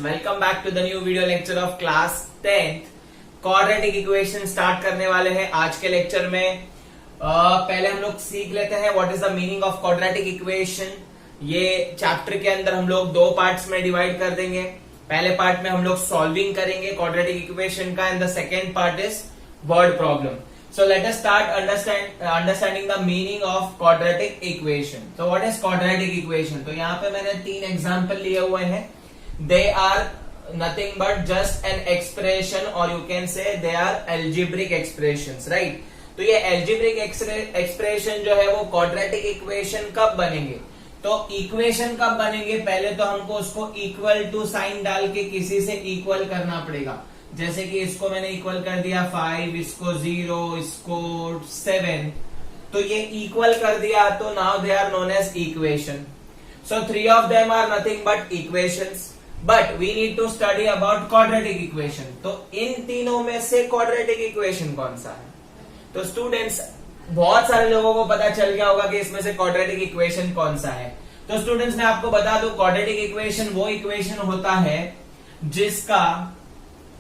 Welcome back to the new video lecture of class 10th। Quadratic equation start करने वाले हैं आज के लेक्चर में। पहले हम लोग सीख लेते हैं what is the meaning of quadratic equation. ये चैप्टर के अंदर हम लोग दो पार्ट्स में डिवाइड कर देंगे। पहले पार्ट में हम लोग सॉल्विंग करेंगे क्वाड्रेटिक इक्वेशन का, and the second part is word problem. So let us start understanding the meaning of quadratic equation. So what is quadratic equation? तो यहाँ पे मैंने तीन एग्जाम्पल लिए हुए हैं। They are nothing but just an expression, or you can say they are algebraic expressions, right? तो ये algebraic expression जो है वो quadratic equation कब बनेंगे? तो इक्वेशन कब बनेंगे? पहले तो हमको उसको इक्वल टू साइन डाल के किसी से इक्वल करना पड़ेगा। जैसे कि इसको मैंने इक्वल कर दिया 5, इसको 0, इसको 7, तो ये इक्वल कर दिया, तो now they are known as equation. So 3 of them are nothing but equations, but we need to study about quadratic equation. तो इन तीनों में से क्वाड्रेटिक इक्वेशन कौन सा है? तो स्टूडेंट्स, बहुत सारे लोगों को पता चल गया होगा कि इसमें से क्वाड्रेटिक इक्वेशन कौन सा है। तो स्टूडेंट्स, मैं आपको बता दूं, क्वाड्रेटिक इक्वेशन वो इक्वेशन होता है जिसका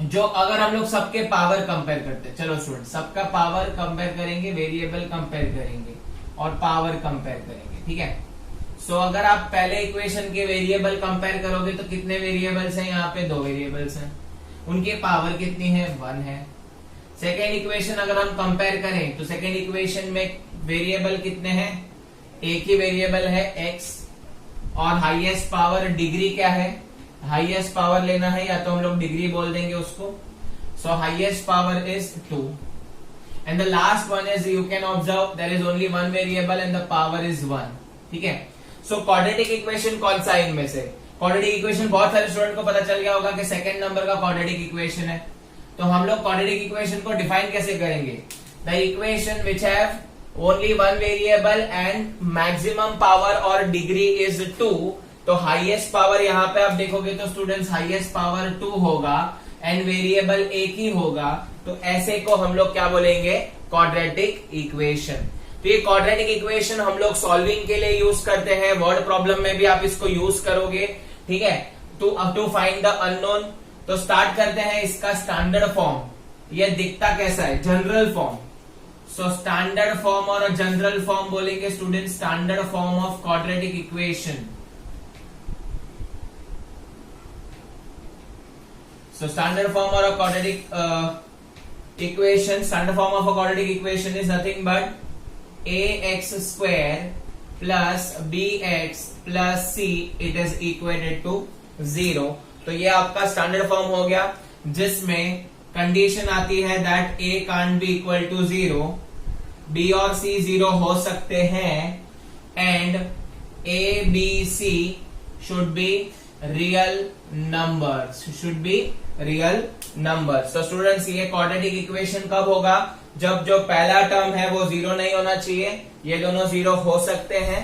जो अगर हम लोग सबके पावर कंपेयर करते हैं, चलो स्टूडेंट सबका पावर कंपेयर करेंगे, वेरिएबल कंपेयर करेंगे और पावर कंपेयर करेंगे, ठीक है। सो अगर आप पहले इक्वेशन के वेरिएबल कंपेयर करोगे तो कितने वेरिएबल्स हैं? यहाँ पे 2 वेरिएबल्स हैं, उनकी पावर कितनी है? 1 है। सेकेंड इक्वेशन अगर हम कंपेयर करें तो सेकेंड इक्वेशन में वेरिएबल कितने हैं? एक ही वेरिएबल है x, और हाईएस्ट पावर डिग्री क्या है? हाईएस्ट पावर लेना है या तो हम लोग डिग्री बोल देंगे उसको। So highest power is 2, and the last one is, you can observe there is only one variable and the power is 1, ठीक है। सो क्वाड्रेटिक इक्वेशन कौन सा है इनमें से? क्वाड्रेटिक इक्वेशन बहुत सारे स्टूडेंट को पता चल गया होगा कि सेकंड नंबर का क्वाड्रेटिक इक्वेशन है। तो हम लोग क्वाड्रेटिक इक्वेशन को डिफाइन कैसे करेंगे? The equation which have only one variable and maximum power और डिग्री इज 2। तो हाईएस्ट पावर यहाँ पे आप देखोगे तो स्टूडेंट्स हाईएस्ट पावर 2 होगा एंड वेरिएबल एक ही होगा, तो ऐसे को हम लोग क्या बोलेंगे? Quadratic equation. तो ये क्वाड्रेटिक इक्वेशन हम लोग सॉल्विंग के लिए यूज करते हैं, वर्ड प्रॉब्लम में भी आप इसको यूज करोगे, ठीक है, टू फाइंड द अननोन। तो स्टार्ट करते हैं इसका स्टैंडर्ड फॉर्म। ये दिखता कैसा है? General form. So standard form और जनरल फॉर्म बोलेंगे student, standard form of quadratic equation. So standard form or a quadratic equation, standard form of a quadratic equation is nothing but ax square plus bx plus c, it is equated to 0। तो ये आपका standard form हो गया, जिसमें condition आती है that a can't be equal to 0, b और c 0 हो सकते हैं, and a b c should be real numbers, should be real number. तो स्टूडेंट्स, ये क्वाड्रेटिक इक्वेशन कब होगा? जब जो पहला टर्म है वो 0 नहीं होना चाहिए, ये दोनों 0 हो सकते हैं,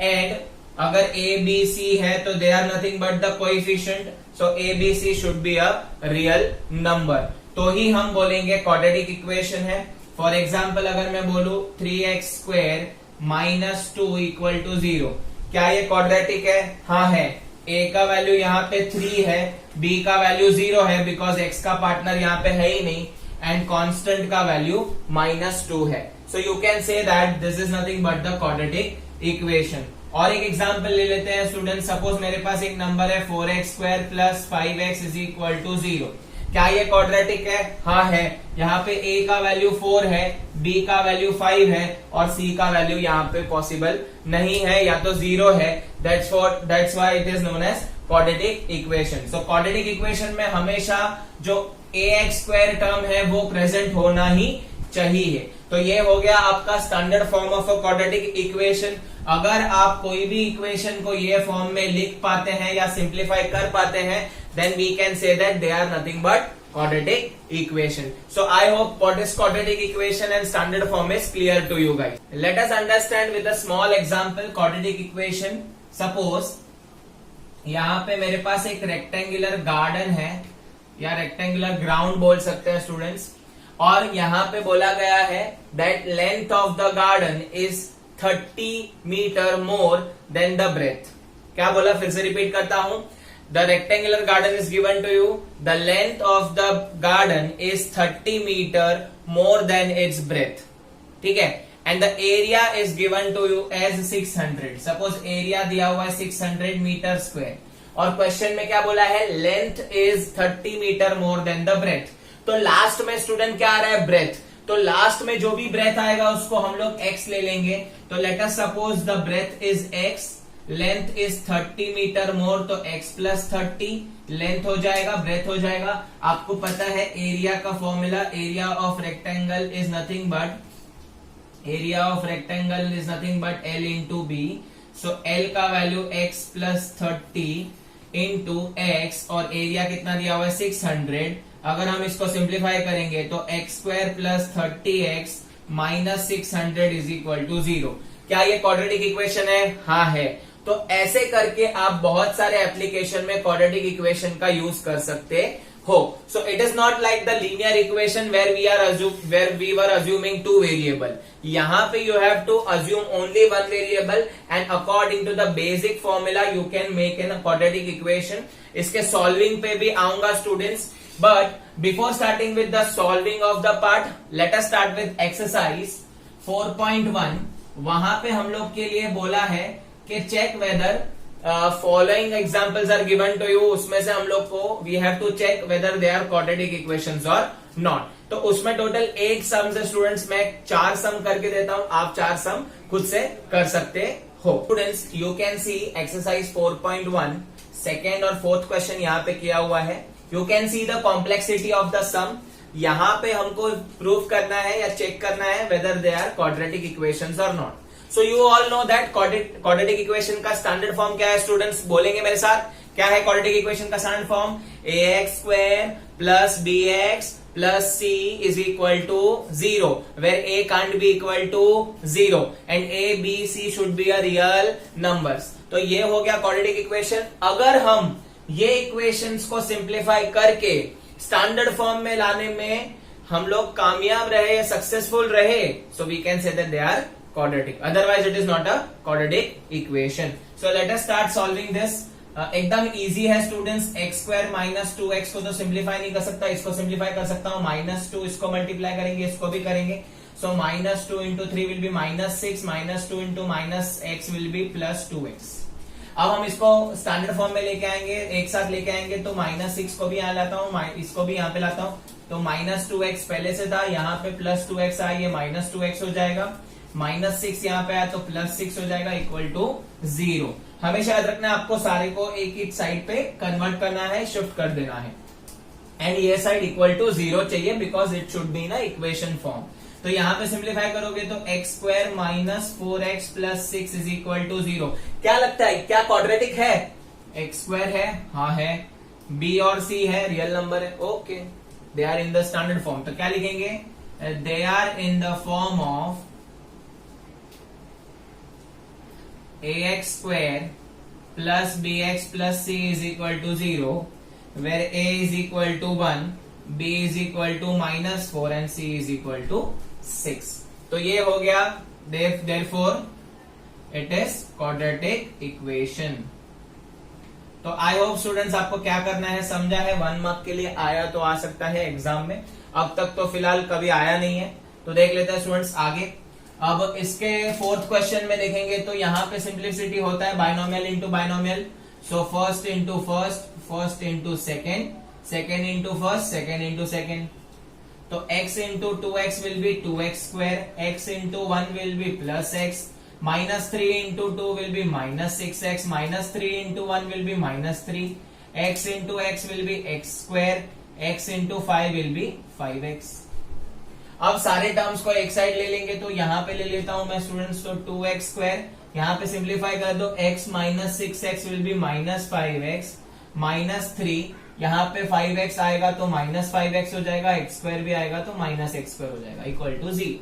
एंड अगर a b c है तो they are nothing but the coefficient, so a b c should be a real number, तो ही हम बोलेंगे क्वाड्रेटिक इक्वेशन है। फॉर एग्जाम्पल अगर मैं बोलूं 3x square minus 2 equal to 0, क्या ये क्वाड्रेटिक है? हाँ है। a का वैल्यू यहाँ पे 3 है, b का वैल्यू 0 है बिकॉज x का पार्टनर यहाँ पे है ही नहीं, एंड कांस्टेंट का वैल्यू -2 है। So you can say that this is nothing but the quadratic equation. और एक एग्जांपल ले लेते हैं स्टूडेंट, सपोज मेरे पास एक नंबर है 4x square plus 5x is equal to 0, क्या ये क्वाड्रेटिक है? हाँ है। यहाँ पे a का वैल्यू 4 है, b का वैल्यू 5 है, और c का वैल्यू यहाँ पे पॉसिबल नहीं है, या तो 0 है। That's why it is known as quadratic equation. So quadratic equation में हमेशा जो ax स्क्वायर टर्म है वो प्रेजेंट होना ही चाहिए। तो ये हो गया आपका standard form of a quadratic equation. अगर आप कोई भी इक्वेशन को ये फॉर्म में लिख पाते हैं या सिंप्लीफाई कर पाते हैं, then we can say that they are nothing but quadratic equation. So I hope what is quadratic equation and standard form is clear to you guys. Let us understand with a small example quadratic equation. Suppose यहाँ पे मेरे पास एक rectangular garden है, या rectangular ground बोल सकते हैं students, और यहाँ पे बोला गया है that length of the garden is 30 metre more than the breadth. क्या बोला? फिर से रिपीट करता हूं, the rectangular garden is given to you, the length of the garden is 30 meter more than its breadth. ठीक है, and the area is given to you as 600. Suppose area दिया हुआ है 600 मीटर स्क्वायर और question में क्या बोला है, length is 30 metre more than the breadth. तो लास्ट में स्टूडेंट क्या आ रहा है, ब्रेथ. तो लास्ट में जो भी ब्रेथ आएगा उसको हम लोग x ले लेंगे. तो let us suppose the breadth is x, length is 30 metre more, तो x प्लस 30 लेंथ हो जाएगा, ब्रेथ हो जाएगा. आपको पता है एरिया का formula, area of rectangle is nothing but L into B. So L का value x plus 30 into x और एरिया कितना दिया हुआ है 600. अगर हम इसको सिंप्लीफाई करेंगे तो x square plus 30x minus 600 is equal to 0. क्या ये क्वाड्रेटिक इक्वेशन है? हाँ है. तो ऐसे करके आप बहुत सारे एप्लीकेशन में क्वाड्रेटिक इक्वेशन का यूज कर सकते हो. So it is not like the linear equation where we were assuming two variable. यहाँ पे you have to assume only one variable and according to the basic formula you can make an quadratic equation. इसके solving पे भी आऊंगा students, but before starting with the solving of the part, let us start with exercise 4.1. वहां पे हम लोग के लिए बोला है कि check whether following examples are given to you. उसमें से हम लोग को we have to check whether they are quadratic equations और नॉट. तो उसमें टोटल 8 सम्स है स्टूडेंट्स. मैं 4 सम करके देता हूं, आप 4 सम खुद से कर सकते हो. Students you can see exercise 4.1 second और फोर्थ क्वेश्चन यहाँ पे किया हुआ है. You can see the complexity of the sum. यहाँ पे हमको प्रूव करना है या चेक करना है whether they are quadratic equations और not. So you all know that quadratic equation का स्टैंडर्ड फॉर्म क्या है स्टूडेंट्स, बोलेंगे मेरे साथ. क्या है क्वाड्रेटिक इक्वेशन का standard form? ax square plus bx plus c is equal to 0, where a can't be equal to 0 and a b c should be a real numbers. तो ये हो गया क्वाड्रेटिक इक्वेशन. अगर हम ये इक्वेशंस को simplify करके स्टैंडर्ड फॉर्म में लाने में हम लोग कामयाब रहे, सक्सेसफुल रहे, so we can say that they are quadratic. Otherwise it is not a quadratic equation. So let us start solving this. एकदम इजी है students. x square minus 2x को तो सिंप्लीफाई नहीं कर सकता, इसको सिंप्लीफाई कर सकता हूं. -2 इसको मल्टीप्लाई करेंगे, इसको भी करेंगे. सो -2 into 3 will be -6, -2 into -x will be +2x. अब हम इसको स्टैंडर्ड फॉर्म में लेके आएंगे, एक साथ लेके आएंगे. तो -6 को भी यहाँ लाता हूँ, इसको भी यहाँ पे लाता हूँ. तो -2x पहले से था, यहाँ पे +2x आया, ये -2x हो जाएगा. -6 यहाँ पे आया तो +6 हो जाएगा इक्वल टू 0. हमेशा याद रखना है आपको सारे को एक ही साइड पे कन्वर्ट करना है, शिफ्ट कर देना है. एंड ये साइड इक्वल टू 0 चाहिए बिकॉज इट शुड बी ना इक्वेशन फॉर्म. तो यहाँ पे सिंप्लीफाई करोगे तो x square minus 4x plus 6 is equal to 0. क्या लगता है, क्या क्वाड्रेटिक है? x स्क्वायर है, हाँ है. b और c है, रियल नंबर है. Okay, they are in the standard form. तो क्या लिखेंगे? They are in the form of ax square plus bx plus c is equal to 0, where a is equal to 1, b is equal to -4 and c is equal to 6. तो ये हो गया. therefore it is quadratic equation. तो I hope students आपको क्या करना है समझा है. 1 मार्क के लिए आया तो आ सकता है एग्जाम में, अब तक तो फिलहाल कभी आया नहीं है. तो देख लेते हैं स्टूडेंट्स आगे. अब इसके फोर्थ क्वेश्चन में देखेंगे तो यहाँ पे सिंप्लिसिटी होता है binomial into binomial. So first into first, first into second, second into first, second into second. तो x into 2x will be 2x square, x into 1 will be +x, -3 into 2 will be -6x, -3 into 1 will be -3, x into x will be x square, x into 5 will be 5x. अब सारे terms को एक side ले लेंगे तो यहाँ पे ले लेता हूं मैं स्टूडेंट्स. तो 2x स्क्वायर यहाँ पे सिंप्लीफाई कर दो, x minus 6x will B -5x, -3 यहाँ पे 5x आएगा तो -5x हो जाएगा, x स्क्वायर भी आएगा तो -x स्क्वायर हो जाएगा इक्वल टू 0.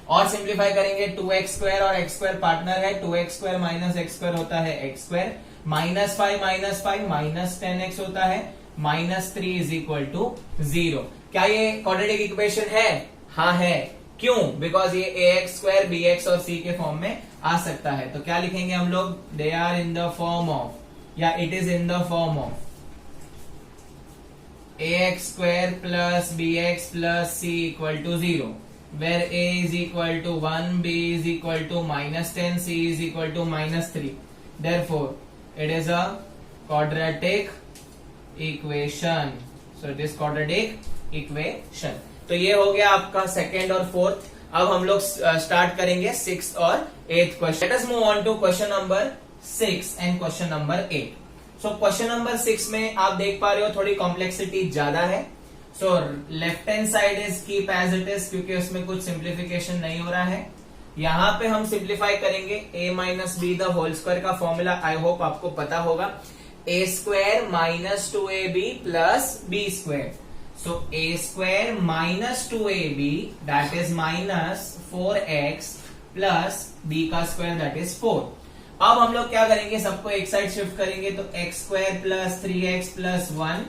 और सिंप्लीफाई करेंगे 2x स्क्वायर और x स्क्वायर पार्टनर है, 2x square minus x square होता है x स्क्वायर, -5 -10x होता है, -3 इज इक्वल टू 0. क्या ये क्वाड्रेटिक इक्वेशन है? हाँ है. क्यों? बिकॉज ये ax स्क्वायर bx और c के फॉर्म में आ सकता है. तो क्या लिखेंगे हम लोग? They are in the form of, या it is in the form of ax square plus bx plus c equal to 0, where a is equal to 1, b is equal to -10, c is equal to -3. Therefore, it is a quadratic equation. So it is quadratic equation. तो ये हो गया आपका second और fourth. अब हम लोग start करेंगे सिक्स और eighth question. Let us move on to question number 6 and question number 8. So question number 6 में आप देख पा रहे हो थोड़ी कॉम्प्लेक्सिटी ज्यादा है. So left hand side is keep as it is, क्योंकि उसमें कुछ सिंप्लीफिकेशन नहीं हो रहा है. यहां पे हम सिंप्लीफाई करेंगे. a minus b the whole square का फॉर्मूला आई होप आपको पता होगा. a square minus 2ab plus b square. So a square minus 2ab that is minus 4x plus b का स्क्वायर that is 4. अब हम लोग क्या करेंगे, सबको एक साइड शिफ्ट करेंगे. तो x square plus 3x plus 1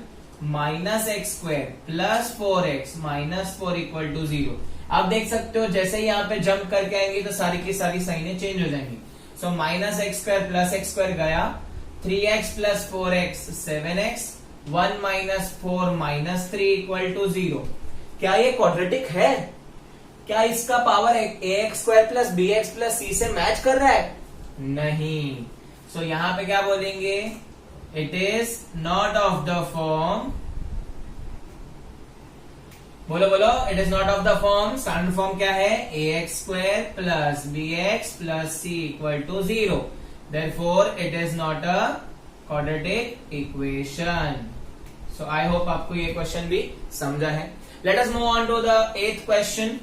minus x square plus 4x minus 4 equal to 0. आप देख सकते हो जैसे ही यहाँ पे जंप करके आएंगे तो सारी की सारी साइनें चेंज हो जाएंगी. सो minus x square plus x square गया, 3x plus 4x 7x, 1 minus 4 minus 3 equal to 0. क्या ये क्वाड्रेटिक है? क्या इसका power ax square plus bx plus c से मैच कर रहा है? नहीं. सो यहां पे क्या बोलेंगे, it is not of the form. बोलो बोलो, it is not of the form. Standard form क्या है, ax square plus bx plus c equal to 0. Therefore it is not a quadratic equation. So I hope आपको ये question भी समझा है. Let us move on to the eighth question.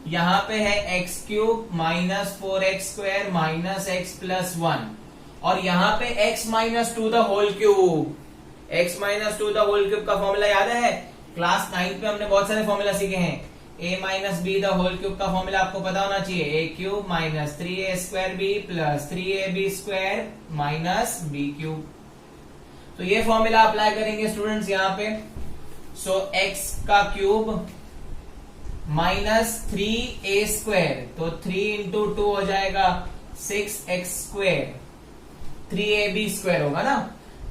यहां पे है x cube minus 4x square minus x plus 1, और यहां पे x minus 2 the whole cube. x minus 2 the whole cube का फॉर्मूला याद है? क्लास 9 पे हमने बहुत सारे फॉर्मूला सीखे हैं. a minus b the whole cube का फॉर्मूला आपको पता होना चाहिए. a cube minus 3a square b plus 3ab square minus b cube. तो ये फॉर्मूला अप्लाई करेंगे स्टूडेंट्स यहाँ पे. सो x का क्यूब माइनस 3a स्क्वायर, तो 3 इंटू 2 हो जाएगा 6x स्क्वायर. 3ab स्क्वायर होगा ना,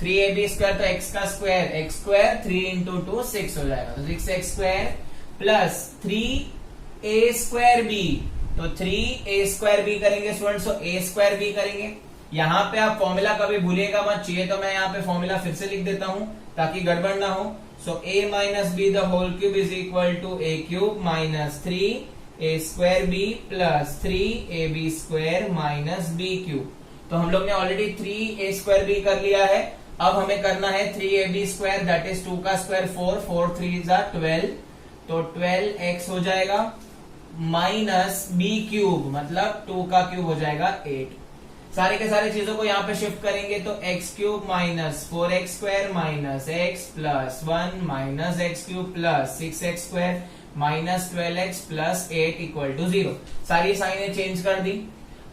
3ab स्क्वायर तो x का स्क्वायर, x स्क्वायर 3 इंटू 2 6 हो जाएगा, तो 6x square plus 3a square b, तो 3a स्क्वायर b करेंगे स्टूडेंट्स. तो a स्क्वायर b करेंगे. यहां पे आप फॉर्मूला कभी भूलिएगा मत. चाहिए तो मैं यहाँ पे फॉर्मूला फिर से लिख देता हूं ताकि गड़बड़ ना हो. So a minus b the whole cube is equal to a cube minus 3a square b plus 3ab square minus b cube. तो हम लोग ने ऑलरेडी 3a स्क्वायर b कर लिया है. अब हमें करना है 3ab स्क्वायर, दैट इज 2 का स्क्वायर 4, 4 3 12, तो 12x हो जाएगा माइनस b क्यूब, मतलब 2 का क्यूब हो जाएगा 8. सारे के सारे चीजों को यहाँ पे शिफ्ट करेंगे तो x cube minus 4x square minus x plus 1 minus x cube plus 6x square minus 12x plus 8 equal to 0. सारी साइनें चेंज कर दी.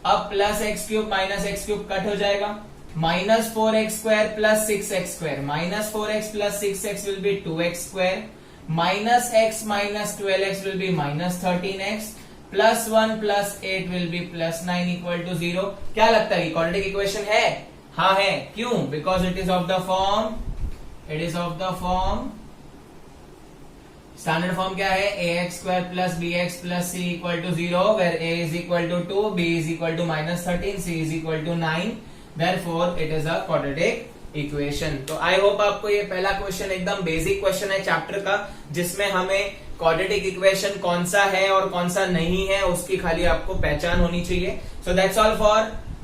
अब plus x cube minus x cube cut हो जाएगा. Minus 4x square plus 6x square, minus 4x plus 6x will be 2x square, minus x minus 12x will be minus 13x, plus 1 plus 8 will be plus 9 equal to 0. क्या लगता है, quadratic equation है? हाँ है. क्यों? Because it is of the form, it is of the form. Standard form क्या है, ax square plus bx plus c equal to 0, where a is equal to 2, b is equal to minus 13, c is equal to 9. Therefore it is a quadratic equation. तो I hope आपको ये पहला question एकदम basic question है chapter का, जिसमें हमें quadratic equation कौन सा है और कौन सा नहीं है उसकी खाली आपको पहचान होनी चाहिए. So that's all for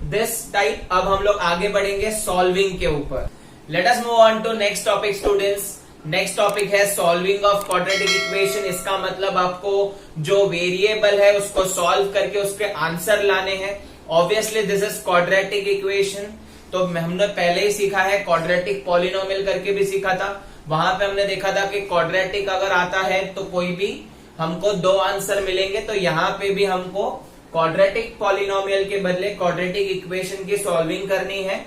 this type. अब हम लोग आगे बढ़ेंगे सॉल्विंग के ऊपर. Let us move on to next topic students. Next topic है सॉल्विंग ऑफ क्वाड्रेटिक इक्वेशन. इसका मतलब आपको जो वेरिएबल है उसको सॉल्व करके उसके आंसर लाने हैं. Obviously this is quadratic equation. तो हमने पहले ही सीखा है, क्वाड्रेटिक पॉलिनोमियल करके भी सीखा था. वहां पे हमने देखा था कि क्वाड्रेटिक अगर आता है तो कोई भी हमको 2 आंसर मिलेंगे. तो यहाँ पे भी हमको क्वाड्रेटिक पॉलिनोमियल के बदले क्वाड्रेटिक इक्वेशन की सॉल्विंग करनी है.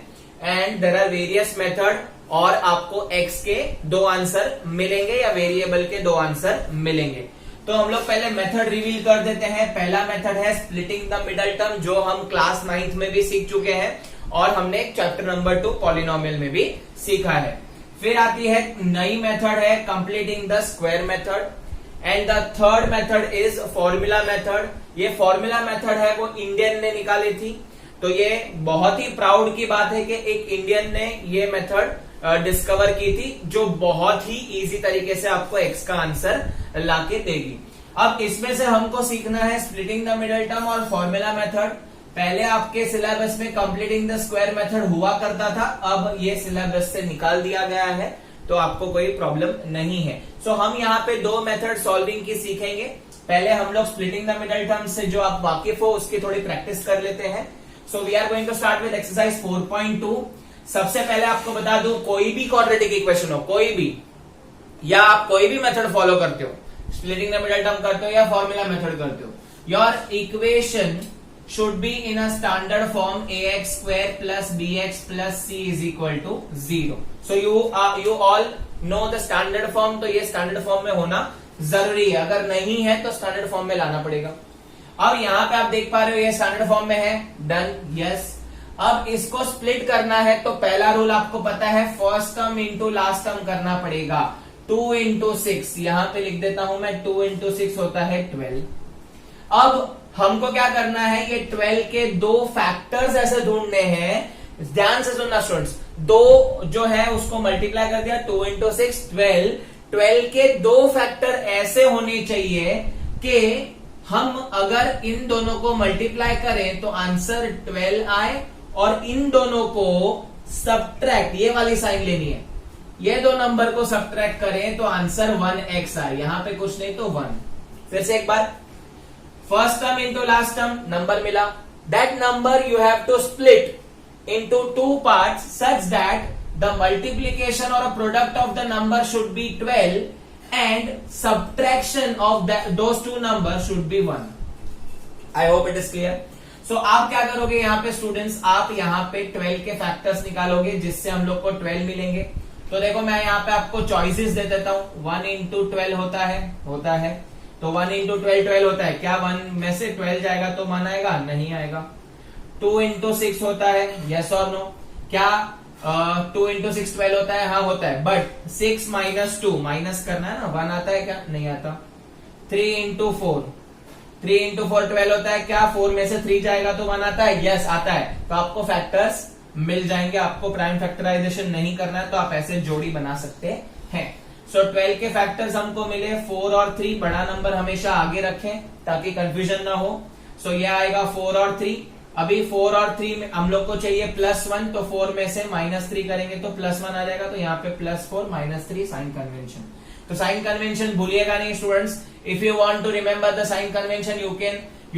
And there are various method, और आपको x के 2 आंसर मिलेंगे या वेरिएबल के 2 आंसर मिलेंगे. तो हम लोग पहले मेथड रिवील कर देते हैं. पहला मेथड है स्प्लिटिंग द मिडल टर्म, जो हम क्लास 9th में भी सीख चुके हैं और हमने चैप्टर नंबर 2 पॉलिनोमियल में भी सीखा है. फिर आती है नई मेथड है completing the square method, and the third method is formula method. ये फॉर्मूला मेथड है वो इंडियन ने निकाली थी, तो ये बहुत ही प्राउड की बात है कि एक इंडियन ने ये मेथड डिस्कवर की थी, जो बहुत ही इजी तरीके से आपको एक्स का आंसर लाके देगी। अब इसमें से हमको सीखना है स्प्लिटिंग द मिडिल टर्म और फॉर्मूला मेथड। पहले आपके सिलेबस में कंप्लीटिंग द स्क्वायर मेथड हुआ करता था, अब ये सिलेबस से निकाल दिया गया है, तो आपको कोई प्रॉब्लम नहीं है। सो हम यहाँ पे दो मेथड सॉल्विंग की सीखेंगे। पहले हम लोग स्प्लिटिंग द मिडिल टर्म से जो आप वाकिफ हो उसकी थोड़ी प्रैक्टिस कर लेते हैं। So we are going to start with exercise 4.2। सबसे पहले आपको बता दूं, कोई भी क्वाड्रेटिक इक्वेशन हो, कोई भी, या आप कोई भी मेथड फॉलो करते हो, स्प्लिटिंग द मिडिल टर्म करते हो या फॉर्मूला मेथड करते हो, your equation should be in a standard form ax square plus bx plus c is equal to 0. So you all know the standard form, तो ये standard form में होना जरूरी है, अगर नहीं है तो standard form में लाना पड़ेगा। अब यहाँ पे आप देख पा रहे हो ये standard form में है, डन, यस। अब इसको स्प्लिट करना है तो पहला रूल आपको पता है, first term into last term करना पड़ेगा। 2 इंटू 6, यहां पे लिख देता हूं मैं, 2 इंटू 6 होता है 12। अब हमको क्या करना है, ये 12 के दो फैक्टर्स ऐसे ढूंढने हैं, ध्यान से सुनना स्टूडेंट्स, दो जो है उसको मल्टीप्लाई कर दिया, 2 इंटू 6 12, 12 के दो फैक्टर ऐसे होने चाहिए कि हम अगर इन दोनों को मल्टीप्लाई करें तो आंसर 12 आए, और इन दोनों को सब्ट्रैक्ट, ये वाली साइन लेनी है, ये दो नंबर को सब्ट्रैक्ट करें तो आंसर 1x आए, यहां पे कुछ नहीं तो 1। फिर से एक बार, first term into last term, number मिला, that number you have to split into 2 parts such that the multiplication और product of the number should be 12 and subtraction of those two number should be 1। I hope it is clear. So आप क्या करोगे यहाँ पे students, आप यहाँ पे 12 के फैक्टर्स निकालोगे जिससे हम लोग को 12 मिलेंगे। तो देखो मैं यहाँ पे आपको चॉइसेस दे देता हूं, 1 इंटू 12 होता है, तो 1 इंटू 12 होता है, क्या 1 में से 12 जाएगा तो 1 आएगा, नहीं आएगा। 2 इंटू 6 होता है, यस और नो, क्या 2 इंटू 6 12 होता है, हाँ होता है, बट 6 माइनस 2, माइनस करना है ना, 1 आता है क्या, नहीं आता। 3 इंटू 4, 3 इंटू 4 12 होता है, क्या 4 में से 3 जाएगा तो 1 आता है, यस आता है। तो आपको फैक्टर्स मिल जाएंगे, आपको प्राइम फैक्टराइजेशन नहीं करना है तो आप ऐसे जोड़ी बना सकते हैं। सो 12 के फैक्टर्स हमको मिले 4 और 3, बड़ा नंबर हमेशा आगे रखें ताकि कंफ्यूजन ना हो। सो ये आएगा 4 और 3। अभी 4 और 3 में हम लोग को चाहिए +1, तो 4 में से -3 करेंगे तो +1 आ जाएगा, तो यहाँ पे +4 -3 साइन कन्वेंशन। तो साइन कन्वेंशन भूलिएगा नहीं students, if you want to remember the sign convention you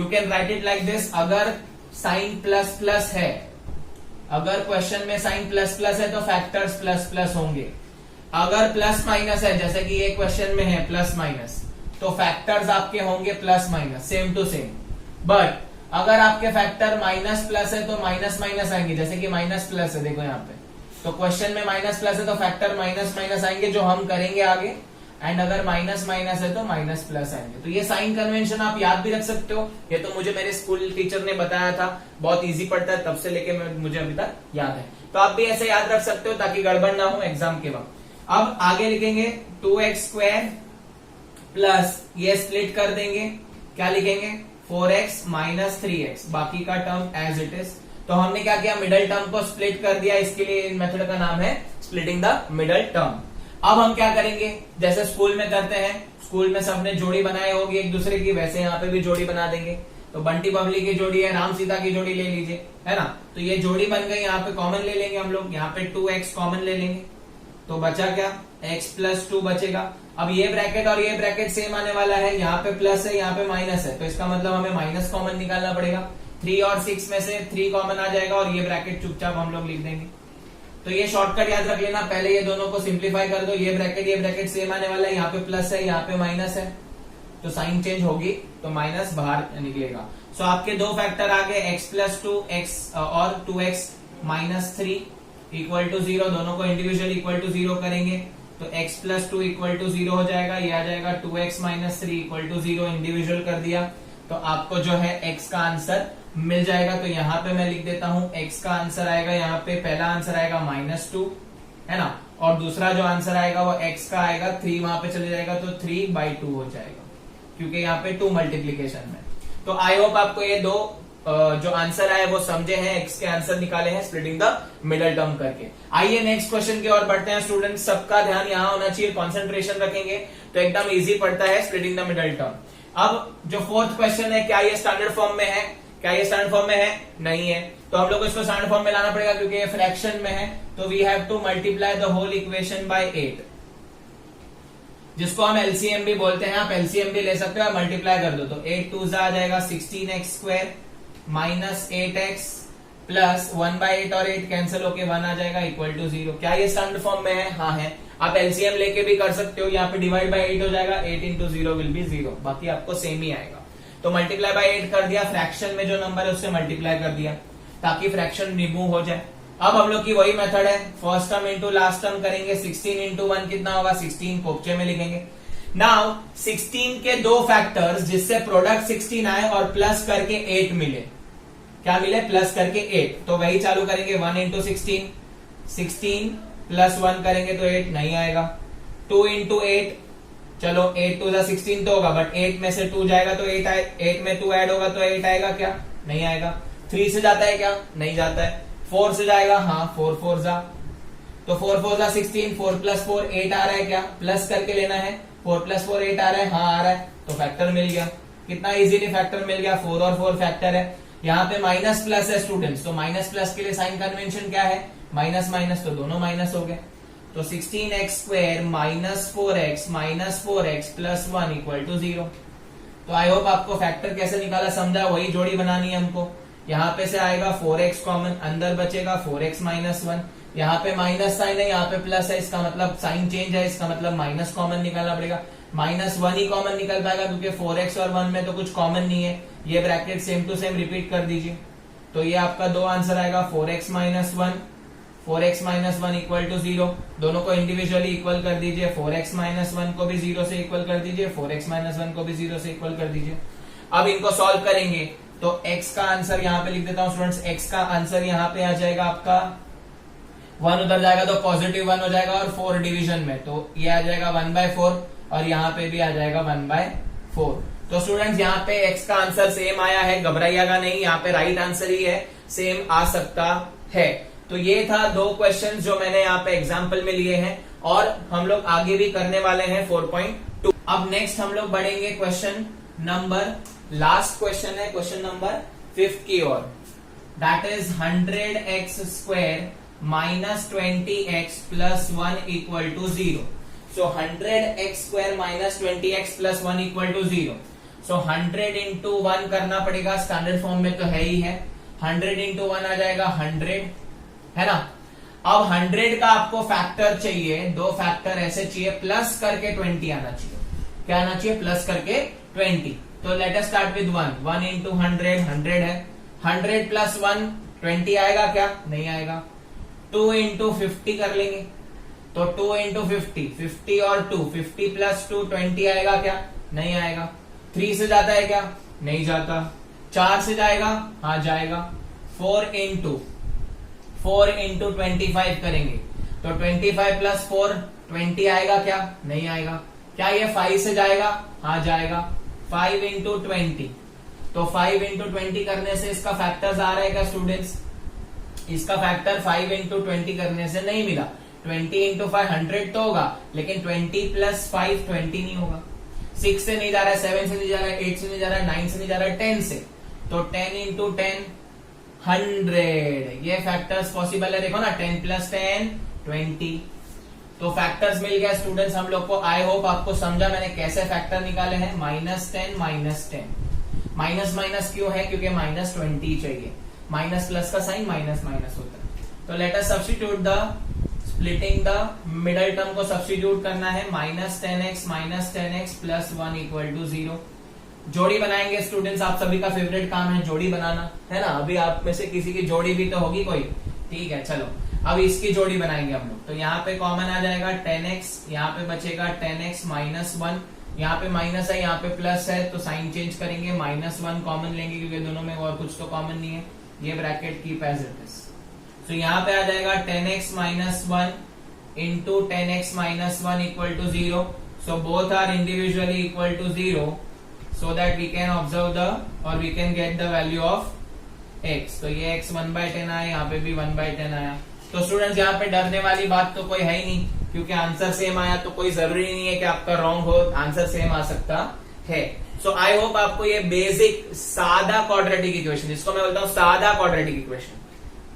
can write it like this. अगर साइन प्लस है, अगर क्वेश्चन में साइन प्लस है तो फैक्टर्स प्लस होंगे। अगर प्लस माइनस है, जैसे कि ये क्वेश्चन में है प्लस माइनस, तो फैक्टर्स आपके होंगे plus minus, same to same. But अगर आपके फैक्टर माइनस प्लस है तो माइनस माइनस आएंगे, जैसे कि माइनस प्लस है, देखो यहाँ पे, तो क्वेश्चन में माइनस प्लस है तो फैक्टर माइनस माइनस आएंगे जो हम करेंगे आगे, एंड अगर माइनस माइनस है तो माइनस प्लस आएंगे। तो ये साइन कन्वेंशन आप याद भी रख सकते हो, ये तो मुझे मेरे स्कूल टीचर ने बताया था, बहुत इजी पड़ता है, तब से लेके मुझे अभी तक याद है। तो आप भी ऐसे याद रख सकते हो ताकि गड़बड़ ना हो एग्जाम के वक्त। अब आगे लिखेंगे 2x स्क्वायर प्लस, ये स्प्लिट कर देंगे, क्या लिखेंगे 4x माइनस 3x, बाकी का टर्म एज इट इज। तो हमने क्या किया, मिडल टर्म को स्प्लिट कर दिया, इसके लिए इन मेथड का नाम है स्प्लिटिंग द मिडल टर्म। अब हम क्या करेंगे, जैसे स्कूल में करते हैं, स्कूल में सबने जोड़ी बनाई होगी एक दूसरे की, वैसे यहाँ पे भी जोड़ी बना देंगे। तो बंटी बबली की जोड़ी है, राम सीता की जोड़ी ले लीजिए, है ना। तो ये जोड़ी बन गई, यहाँ पे कॉमन ले लेंगे हम लोग, यहाँ पे 2x कॉमन ले लेंगे, तो बचा क्या, x + 2 बचेगा। अब ये ब्रैकेट और ये ब्रैकेट सेम आने वाला है, यहाँ पे प्लस है, यहाँ पे माइनस है, तो इसका मतलब हमें माइनस कॉमन निकालना पड़ेगा। 3 और 6 में से 3 कॉमन आ जाएगा और ये ब्रैकेट चुपचाप हम लोग लिख देंगे। तो ये शॉर्टकट याद रख लेना, पहले ये दोनों को सिंप्लीफाई कर दो, ये ब्रैकेट सेम आने वाला है, यहाँ पे प्लस है, यहाँ पे माइनस है, तो साइन चेंज होगी तो माइनस बाहर निकलेगा। सो आपके दो फैक्टर आ गए, x + 2 x और 2x - 3 = 0, दोनों को इंडिविजुअल = 0 करेंगे तो x + 2 = 0 हो जाएगा, ये आ जाएगा 2x - 3 = 0, इंडिविजुअल कर दिया तो आपको जो है x का आंसर मिल जाएगा। तो यहाँ पे मैं लिख देता हूं x का आंसर आएगा, यहाँ पे पहला आंसर आएगा -2, है ना, और दूसरा जो आंसर आएगा वो x का आएगा, 3 वहां पे चले जाएगा तो 3/2 हो जाएगा, क्योंकि यहाँ पे 2 मल्टीप्लीकेशन में। तो आई होप आपको ये दो जो आंसर आए वो समझे हैं, एक्स के आंसर निकाले हैं स्प्लिटिंग द मिडल टर्म करके। आइए नेक्स्ट क्वेश्चन की ओर बढ़ते हैं स्टूडेंट्स, सबका ध्यान यहाँ होना चाहिए, कंसंट्रेशन रखेंगे तो एकदम इजी पड़ता है स्प्लिटिंग द मिडल टर्म। अब जो फोर्थ क्वेश्चन है, क्या ये स्टैंडर्ड फॉर्म में है? क्या ये स्टैंडर्ड फॉर्म में है? नहीं है, तो हम लोग को इसको स्टैंडर्ड फॉर्म में लाना पड़ेगा, क्योंकि ये फ्रैक्शन में है, तो we have to multiply the whole equation by 8, जिसको हम एलसीएम भी बोलते हैं। आप एलसीएम भी ले सकते हो, मल्टीप्लाई कर दो तो 8 2 आ जाएगा 16x² माइनस 8x प्लस 1/8 और 8 कैंसिल होके 1 आ जाएगा इक्वल टू 0। क्या ये स्टैंडर्ड फॉर्म में है? हाँ है। आप एलसीएम लेके भी कर सकते हो, यहाँ पे डिवाइड बाय 8 हो जाएगा, 8 इंटू 0 विल बी 0, बाकी आपको सेम ही आएगा। तो मल्टीप्लाई बाय 8 कर दिया, फ्रैक्शन में जो नंबर है उससे मल्टीप्लाई कर दिया ताकि फ्रैक्शन रिमूव हो जाए। अब हम लोग की वही मेथड है, first term into last term करेंगे, 16 इंटू 1 कितना होगा? 16 कोपचे में लिखेंगे। नाउ 16 के दो फैक्टर्स जिससे प्रोडक्ट 16 आए और प्लस करके 8 मिले, क्या मिले? प्लस करके 8, तो वही चालू करेंगे, 1 इंटू 16, 16 प्लस 1 करेंगे तो 8 नहीं आएगा, 2 इंटू 8, चलो 8 2 16 तो होगा, बट 8 में से 2 जाएगा तो 8 आए, 8 में 2 ऐड होगा तो 8 आएगा क्या? नहीं आएगा। 3 से जाता है क्या? नहीं जाता है। 4 से जाएगा, हाँ 4 4 जा, तो 4 4 जा 16, 4 प्लस 4 8 आ रहा है क्या? प्लस करके लेना है, 4 प्लस 4 8 आ रहा है, हाँ आ रहा है, तो फैक्टर मिल गया। कितना इजीली फैक्टर मिल गया, 4 और 4 फैक्टर है। यहाँ पे माइनस प्लस है स्टूडेंट्स, तो माइनस प्लस के लिए साइन कन्वेंशन क्या है? माइनस माइनस, तो दोनों माइनस हो गए, तो 16x² minus 4x plus 1 equal to 0। तो आई होप आपको फैक्टर कैसे निकाला समझा, वही जोड़ी बनानी है हमको। यहाँ पे से आएगा 4x कॉमन, अंदर बचेगा 4x माइनस 1, यहाँ पे माइनस साइन है, यहाँ पे प्लस है, इसका मतलब साइन चेंज है, इसका मतलब माइनस कॉमन निकालना पड़ेगा। -1 ही कॉमन निकल पाएगा, क्योंकि 4x और 1 में तो कुछ कॉमन नहीं है। ये bracket same to same repeat कर दीजिए, तो ये आपका दो आंसर आएगा, 4x माइनस 1 इक्वल टू 0। दोनों को इंडिविजुअली इक्वल कर दीजिए, 4x माइनस 1 को भी 0 से इक्वल कर दीजिए, 4x माइनस 1 को भी 0 से इक्वल कर दीजिए। अब इनको सॉल्व करेंगे तो x का आंसर यहाँ पे लिख देता हूँ स्टूडेंट्स, x का आंसर यहाँ पे आ जाएगा आपका 1 उधर जाएगा तो पॉजिटिव 1 हो जाएगा, और 4 डिवीजन में तो ये आ जाएगा 1/4, और यहाँ पे भी आ जाएगा 1/4। तो स्टूडेंट्स यहाँ पे x का आंसर सेम आया है, घबराइएगा नहीं, यहाँ पे राइट आंसर ही है, सेम आ सकता है। तो ये था 2 क्वेश्चन जो मैंने यहाँ पे एग्जाम्पल में लिए हैं, और हम लोग आगे भी करने वाले हैं 4.2। अब नेक्स्ट हम लोग बढ़ेंगे क्वेश्चन नंबर, लास्ट क्वेश्चन है क्वेश्चन नंबर 5 की ओर, that is 100x² minus 20x plus 1 equal to 0। So 100x² minus 20x plus 1 equal to 0। So 100 into 1 करना पड़ेगा, स्टैंडर्ड फॉर्म में तो है ही है, 100 इंटू 1 आ जाएगा 100, है ना। अब 100 का आपको फैक्टर चाहिए, 2 फैक्टर ऐसे चाहिए, प्लस करके 20 आना चाहिए। क्या आना चाहिए? प्लस करके 20। तो let us start with 1 into 100, 100 है, 100 प्लस 1 20 आएगा क्या? नहीं आएगा। 2 इंटू 50 कर लेंगे, तो 2 इंटू 50 और 2, 50 प्लस 2 20 आएगा क्या? नहीं आएगा। 3 से जाता है क्या? नहीं जाता। 4 से जाएगा? हाँ जाएगा। 4 इंटू 25 करेंगे, तो 25 प्लस 4 20 आएगा क्या? नहीं आएगा। क्या ये 5 से जाएगा? हाँ जाएगा। 5 इंटू 20, तो 5 इंटू 20 करने से इसका फैक्टर्स आ रहा है क्या स्टूडेंट्स? इसका फैक्टर 5 इंटू 20 करने से नहीं मिला। 20 इंटू 5 100 तो होगा, लेकिन 20 प्लस 5 20 नहीं होगा। 6 से नहीं जा रहा है, 7 से नहीं जा रहा है, 8 से नहीं जा रहा है, 9 से नहीं जा रहा है, 10 से, तो 10 इंटू 10 100। ये फैक्टर्स पॉसिबल है, देखो ना, 10 प्लस 10 20। तो फैक्टर्स मिल गया स्टूडेंट्स हम लोग को। आई होप आपको समझा मैंने कैसे फैक्टर निकाले हैं। -10 माइनस माइनस क्यों है? क्योंकि -20 चाहिए, माइनस प्लस का साइन माइनस माइनस होता है। तो let us substitute the splitting the middle term को सब्स्टिट्यूट करना है, -10x प्लस 1 इक्वल टू 0। जोड़ी बनाएंगे स्टूडेंट्स, आप सभी का फेवरेट काम है जोड़ी बनाना, है ना। अभी आप में से किसी की जोड़ी भी तो होगी कोई, ठीक है। चलो अब इसकी जोड़ी बनाएंगे हम लोग। तो यहाँ पे कॉमन आ जाएगा 10x, यहाँ पे बचेगा 10x माइनस 1, यहाँ पे माइनस है, यहाँ पे प्लस है, तो साइन चेंज करेंगे, -1 कॉमन लेंगे, क्योंकि दोनों में और कुछ तो कॉमन नहीं है। ये bracket keep as it is. तो यहाँ पे आ जाएगा 10x minus 1 into 10x minus 1 equal to 0. So both are individually equal to 0, so that we can observe the or we can get the value of x. तो ये x 1/10 आया, यहाँ पे भी 1/10 आया. तो स्टूडेंट्स यहाँ पे डरने वाली बात तो कोई है ही नहीं, क्योंकि आंसर सेम आया तो कोई जरूरी नहीं है कि आपका रॉन्ग हो, आंसर सेम आ सकता है. सो आई होप आपको ये बेसिक सादा क्वाड्रेटिक इक्वेशन, जिसको मैं बोलता हूँ सादा क्वाड्रेटिक इक्वेशन.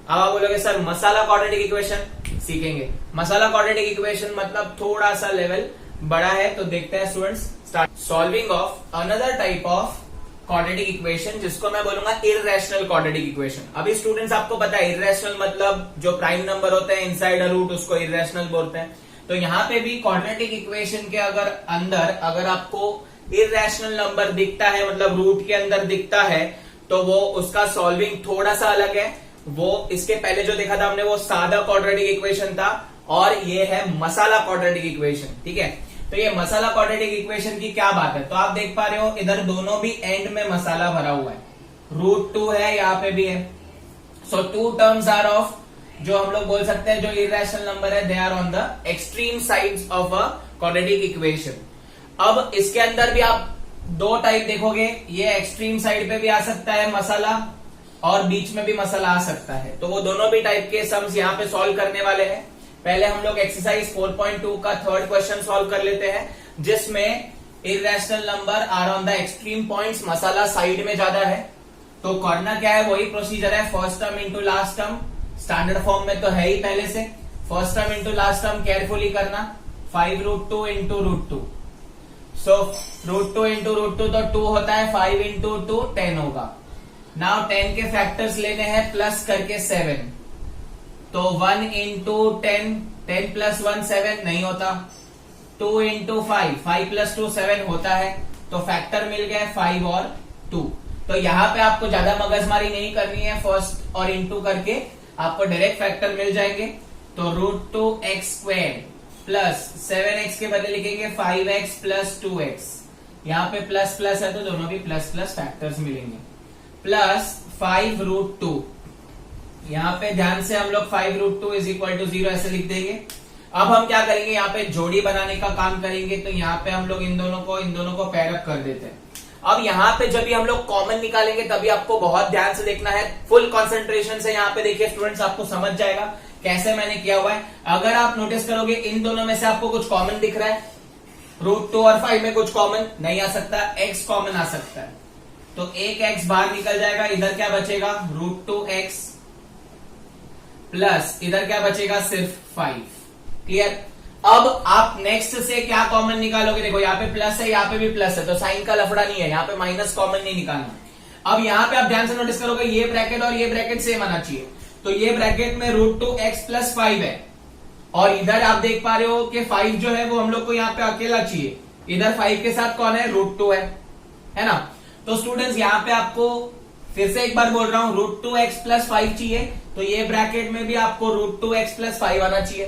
अब आप बोलोगे सर मसाला क्वाड्रेटिक इक्वेशन सीखेंगे. मसाला क्वाड्रेटिक इक्वेशन मतलब थोड़ा सा लेवल बड़ा है. तो देखते हैं students, start solving of another type of quadratic equation, जिसको मैं बोलूंगा इररेशनल क्वाड्रेटिक इक्वेशन. अभी स्टूडेंट्स आपको पता है इररेशनल मतलब जो प्राइम नंबर होते हैं इनसाइड अ रूट, उसको इररेशनल बोलते हैं. तो यहाँ पे भी क्वाड्रेटिक इक्वेशन के अंदर अगर आपको इररेशनल नंबर दिखता है, मतलब रूट के अंदर दिखता है, तो वो उसका सॉल्विंग थोड़ा सा अलग है. वो इसके पहले जो देखा था हमने वो सादा क्वाड्रेटिक इक्वेशन था, और ये है मसाला क्वाड्रेटिक इक्वेशन. ठीक है, तो ये मसाला क्वाड्रेटिक इक्वेशन की क्या बात है. तो आप देख पा रहे हो इधर दोनों भी एंड में मसाला भरा हुआ है. √2 है, यहाँ पे भी है. सो टू टर्म्स आर ऑफ, जो हम लोग बोल सकते हैं जो इररेशनल नंबर है, they are on the extreme sides of a quadratic equation. अब इसके अंदर भी आप दो टाइप देखोगे, ये एक्सट्रीम साइड पे भी आ सकता है मसाला, और बीच में भी मसाला आ सकता है. तो वो दोनों भी टाइप के सम्स यहाँ पे सॉल्व करने वाले हैं. पहले हम लोग एक्सरसाइज 4.2 का थर्ड क्वेश्चन सॉल्व कर लेते हैं, जिसमें irrational number are on the extreme points, मसाला साइड में ज्यादा है. तो करना क्या है, वही प्रोसीजर है, first term into last term. Standard form में तो है ही पहले से. First term into last term carefully करना. 5√2 इंटू √2. सो √2 इंटू √2 तो 2 होता है, 5 इंटू 2 10 होगा. नाउ 10 के फैक्टर्स लेने हैं प्लस करके 7. तो 1 इंटू 10, 10 प्लस 1 7 नहीं होता. 2 इंटू 5, 5 प्लस 2 7 होता है. तो फैक्टर मिल गए 5 और 2. तो यहाँ पे आपको ज्यादा मगजमारी नहीं करनी है, फर्स्ट और इंटू करके आपको डायरेक्ट फैक्टर मिल जाएंगे. तो √2x² प्लस 7x के बदले लिखेंगे 5x प्लस 2x. यहाँ पे प्लस प्लस है तो दोनों भी प्लस प्लस फैक्टर्स मिलेंगे. प्लस 5√2, यहाँ पे ध्यान से हम लोग 5√2 इज इक्वल टू 0 ऐसे लिख देंगे. अब हम क्या करेंगे, यहाँ पे जोड़ी बनाने का काम करेंगे. तो यहाँ पे हम लोग इन दोनों को पेयर अप कर देते हैं. अब यहाँ पे जब भी हम लोग कॉमन निकालेंगे तभी आपको बहुत ध्यान से देखना है, फुल कंसंट्रेशन से. यहाँ पे देखिए स्टूडेंट्स, आपको समझ जाएगा कैसे मैंने किया हुआ है. अगर आप नोटिस करोगे इन दोनों में से आपको कुछ कॉमन दिख रहा है, √2 और 5 में कुछ कॉमन नहीं आ सकता, x कॉमन आ सकता है. तो एक x बाहर निकल जाएगा, इधर क्या बचेगा √2x प्लस इधर क्या बचेगा सिर्फ 5. क्लियर. अब आप नेक्स्ट से क्या कॉमन निकालोगे, देखो यहाँ पे प्लस है, यहाँ पे भी प्लस है, तो साइन का लफड़ा नहीं है, यहाँ पे माइनस कॉमन नहीं निकालना. अब यहाँ पे आप ध्यान से नोटिस करोगे ये ब्रैकेट और ये ब्रैकेट सेम आना चाहिए. तो ये ब्रैकेट में √2x प्लस 5 है, और इधर आप देख पा रहे हो कि 5 जो है वो हम लोग को यहाँ पे अकेला चाहिए. इधर 5 के साथ कौन है, √2 है ना. तो स्टूडेंट्स यहाँ पे आपको फिर से एक बार बोल रहा हूं, √2x प्लस 5 चाहिए, तो ये ब्रैकेट में भी आपको √2x प्लस 5 आना चाहिए.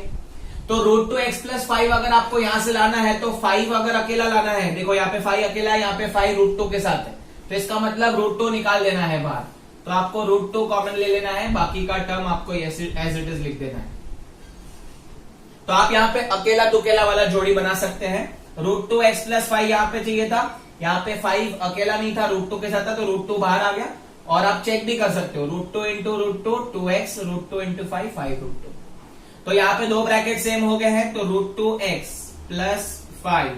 तो √2x प्लस 5 अगर आपको यहां से लाना है, तो 5 अगर अकेला लाना है, देखो यहाँ पे 5 अकेला है, यहाँ पे 5 √2 के साथ है, तो इसका मतलब √2 निकाल देना है बाहर. तो आपको √2 कॉमन ले लेना है, बाकी का टर्म आपको एज इट इज लिख देना है. तो आप यहाँ पे अकेला दुकेला वाला जोड़ी बना सकते हैं. √2x प्लस 5 यहाँ पे चाहिए था, यहाँ पे 5 अकेला नहीं था, √2 के साथ था, तो √2 बाहर आ गया. और आप चेक भी कर सकते हो, √2 इंटू √2 2x, √2 इंटू 5 5√2. तो यहाँ पे दो ब्रैकेट सेम हो गए हैं. तो √2x plus 5